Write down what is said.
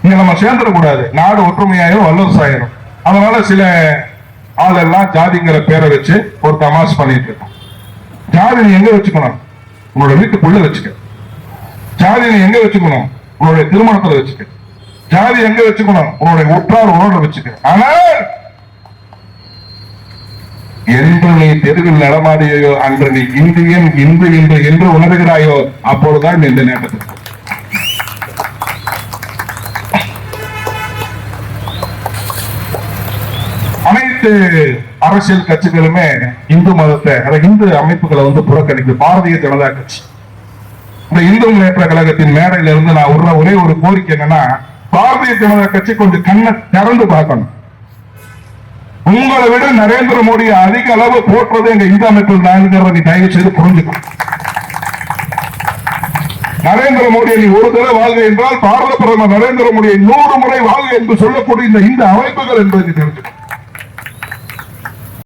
இங்க நம்ம சேர்ந்துடக்கூடாது. நாடு ஒற்றுமையாயிரும், வல்லரசு ஆயிரும். அதனால சில ஆளெல்லாம் ஜாதிங்கிற பேரை வச்சு ஒரு தமாஷ் பண்ணிட்டு இருக்கோம். ஜாதி நீ எங்க வச்சுக்கணும்? உன்னோட வீட்டுக்குள்ள வச்சுக்க. ஜாதி நீ எங்க வச்சுக்கணும்? உன்னுடைய திருமணத்துல வச்சுக்க. ஜாதி எங்க வச்சுக்கணும்? உன்னுடைய உற்றார் உறவுல வச்சுக்க. ஆனால் என்று நீ தெருவில் நடமாடியோ அன்று நீ இந்தியன் இந்து என்று உணர்கிறாயோ அப்பொழுதுதான் இந்த நேரத்தில் அனைத்து அரசியல் கட்சிகளுமே இந்து மதத்தை, இந்து அமைப்புகளை புறக்கணிக்கு. பாரதிய ஜனதா கட்சி, இந்த இந்து முன்னேற்ற கழகத்தின் மேடையில இருந்து நான் ஒரே ஒரு கோரிக்கை என்னன்னா, பாரதிய ஜனதா கட்சி கொஞ்சம் கண்ணை திறந்து பார்க்கணும். உங்களை விட நரேந்திர மோடியை அதிக அளவு போற்றுறது எங்க இந்து அமைப்பில் தான். நீ தயவு செய்து புரிஞ்சுக்கணும். நரேந்திர மோடியை நீ ஒரு தடவை வாழ்க என்றால் பாரத பிரதமர் நரேந்திர மோடியை 100 முறை வாழ்க என்று சொல்லக்கூடிய இந்த இந்து அமைப்புகள் என்பதை தெரிஞ்சுக்கணும்.